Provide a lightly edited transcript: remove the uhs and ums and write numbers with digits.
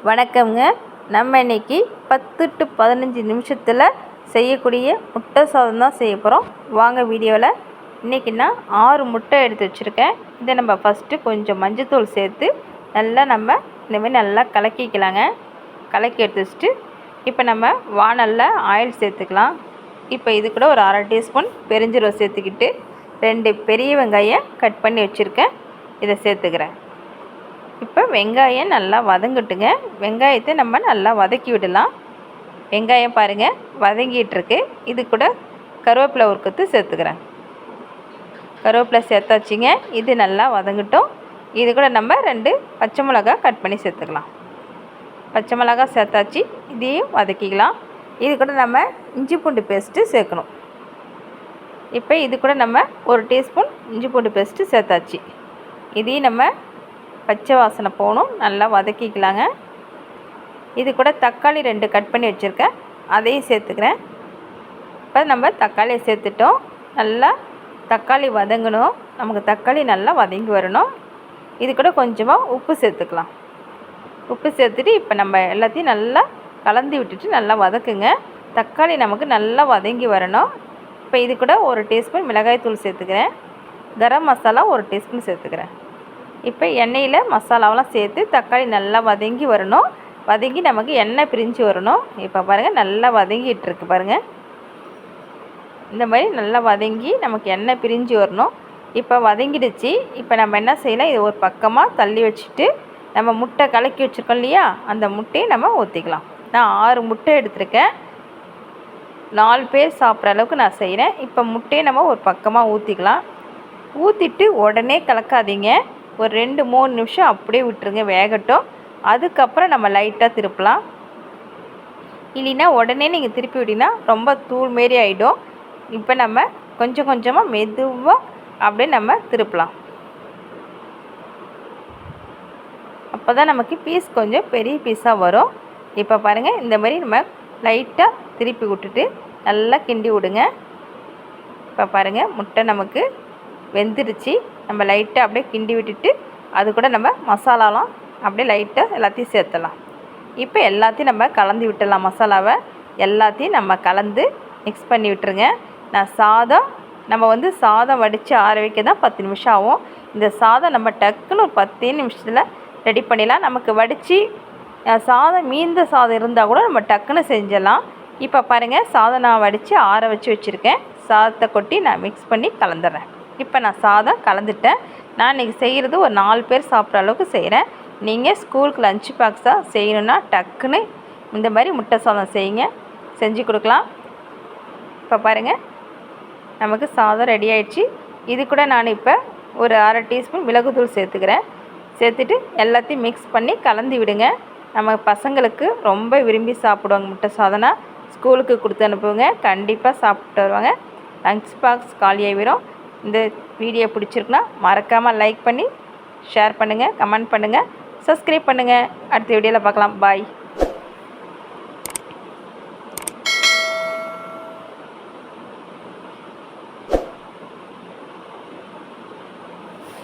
வணக்கம்ங்க. நம்ம இன்றைக்கி 10 to 15 நிமிஷத்தில் செய்யக்கூடிய முட்டை சாதம் தான் செய்ய போகிறோம். வாங்க வீடியோவில். இன்றைக்கி நான் 6 முட்டை எடுத்து வச்சுருக்கேன். இதை நம்ம ஃபஸ்ட்டு கொஞ்சம் மஞ்சத்தூள் சேர்த்து நல்லா நம்ம இந்தமாதிரி நல்லா கலக்கிக்கலாங்க. கலக்கி எடுத்து வச்சுட்டு இப்போ நம்ம வானலில் ஆயில் சேர்த்துக்கலாம். இப்போ இது கூட ஒரு 1/2 டீஸ்பூன் பெருஞ்சீரகம் சேர்த்துக்கிட்டு 2 பெரிய வெங்காயம் கட் பண்ணி வச்சுருக்கேன், இதை சேர்த்துக்கிறேன். இப்போ வெங்காயம் நல்லா வதங்கட்டுங்க. வெங்காயத்தை நம்ம நல்லா வதக்கி விடலாம். வெங்காயம் பாருங்கள் வதங்கிட்டுருக்கு. இது கூட கருவேப்பிலை ஒரு கொத்து சேர்த்துக்கிறேன். கருவேப்பிலை சேர்த்தாச்சிங்க. இது நல்லா வதங்கட்டும். இது கூட நம்ம 2 பச்சை மிளகா கட் பண்ணி சேர்த்துக்கலாம். பச்சை மிளகா சேர்த்தாச்சு, இதையும் வதக்கிக்கலாம். இது கூட நம்ம இஞ்சி பூண்டு பேஸ்ட்டு சேர்க்கணும். இப்போ இது கூட நம்ம 1 டீஸ்பூன் இஞ்சி பூண்டு பேஸ்ட்டு சேர்த்தாச்சு. இதையும் நம்ம பச்சை வாசனை போகணும், நல்லா வதக்கிக்கலாங்க. இது கூட தக்காளி 2 கட் பண்ணி வச்சுருக்கேன், அதையும் சேர்த்துக்கிறேன். இப்போ நம்ம தக்காளியை சேர்த்துட்டோம். நல்லா தக்காளி வதங்கணும். நமக்கு தக்காளி நல்லா வதங்கி வரணும். இது கூட கொஞ்சமாக உப்பு சேர்த்துக்கலாம். உப்பு சேர்த்துட்டு இப்போ நம்ம எல்லாத்தையும் நல்லா கலந்து விட்டுட்டு நல்லா வதக்குங்க. தக்காளி நமக்கு நல்லா வதங்கி வரணும். இப்போ இது கூட 1 டீஸ்பூன் மிளகாய் தூள் சேர்த்துக்கிறேன். கரம் மசாலா 1 டீஸ்பூன் சேர்த்துக்கிறேன். இப்போ எண்ணெயில் மசாலாவெலாம் சேர்த்து தக்காளி நல்லா வதங்கி வரணும். வதங்கி நமக்கு எண்ணெய் பிரிஞ்சு வரணும். இப்போ பாருங்கள் நல்லா வதங்கிட்டுருக்கு பாருங்கள். இந்த மாதிரி நல்லா வதங்கி நமக்கு எண்ணெய் பிரிஞ்சு வரணும். இப்போ வதங்கிடுச்சு. இப்போ நம்ம என்ன செய்யலாம், இது ஒரு பக்கமாக தள்ளி வச்சுட்டு நம்ம முட்டை கலக்கி வச்சுருக்கோம் இல்லையா, அந்த முட்டையை நம்ம ஊற்றிக்கலாம். நான் 6 முட்டை எடுத்திருக்கேன். 4 பேர் சாப்பிட்ற அளவுக்கு நான் செய்கிறேன். இப்போ முட்டையை நம்ம ஒரு பக்கமாக ஊற்றிக்கலாம். ஊற்றிட்டு உடனே கலக்காதீங்க. ஒரு 2-3 நிமிஷம் அப்படியே விட்டுருங்க, வேகட்டும். அதுக்கப்புறம் நம்ம லைட்டாக திருப்பலாம். இல்லைன்னா உடனே நீங்கள் திருப்பி விட்டிங்கன்னா ரொம்ப தூள் மாரி ஆகிடும். இப்போ நம்ம கொஞ்சம் கொஞ்சமாக மெதுவாக அப்படியே நம்ம திருப்பலாம். அப்போ தான் நமக்கு பீஸ் கொஞ்சம் பெரிய பீஸாக வரும். இப்போ பாருங்கள் இந்த மாதிரி நம்ம லைட்டாக திருப்பி விட்டுட்டு நல்லா கிண்டி விடுங்க. இப்போ பாருங்கள் முட்டை நமக்கு வெந்துடுச்சு. நம்ம லைட்டாக அப்படியே கிண்டி விட்டுட்டு அது கூட நம்ம மசாலாலாம் அப்படியே லைட்டாக எல்லாத்தையும் சேர்த்துலாம். இப்போ எல்லாத்தையும் நம்ம கலந்து விட்டுடலாம். மசாலாவை எல்லாத்தையும் நம்ம கலந்து மிக்ஸ் பண்ணி விட்டுருங்க. நான் சாதம் வடித்து ஆற வைக்க தான் 10 நிமிஷம் ஆகும். இந்த சாதம் நம்ம டக்குன்னு ஒரு 10 நிமிஷத்தில் ரெடி பண்ணிடலாம். நமக்கு வடித்து மீந்த சாதம் இருந்தால் கூட நம்ம டக்குன்னு செஞ்சிடலாம். இப்போ பாருங்கள் சாதம் நான் வடித்து ஆற வச்சு வச்சுருக்கேன். சாதத்தை கொட்டி நான் மிக்ஸ் பண்ணி கலந்துடுறேன். இப்போ நான் சாதம் கலந்துட்டேன். நான் இன்றைக்கி செய்கிறது ஒரு 4 பேர் சாப்பிட்ற அளவுக்கு செய்கிறேன். நீங்கள் ஸ்கூலுக்கு லஞ்ச் பாக்ஸாக செய்யணுன்னா டக்குன்னு இந்த மாதிரி முட்டை சாதம் செஞ்சு கொடுக்கலாம். இப்போ பாருங்கள் நமக்கு சாதம் ரெடி ஆகிடுச்சு. இது கூட நான் இப்போ ஒரு 1/2 டீஸ்பூன் மிளகுத்தூள் சேர்த்துக்கிறேன். சேர்த்துட்டு எல்லாத்தையும் மிக்ஸ் பண்ணி கலந்து விடுங்க. நம்ம பசங்களுக்கு ரொம்ப விரும்பி சாப்பிடுவாங்க. முட்டை சாதம்னா ஸ்கூலுக்கு கொடுத்து அனுப்புங்க, கண்டிப்பாக சாப்பிட்டு வருவாங்க. லஞ்ச் பாக்ஸ் காலியாகிடும். இந்த வீடியோ பிடிச்சிருக்குன்னா மறக்காமல் லைக் பண்ணி ஷேர் பண்ணுங்கள், கமெண்ட் பண்ணுங்கள், சப்ஸ்கிரைப் பண்ணுங்கள். அடுத்த வீடியோவில் பார்க்கலாம். பாய்.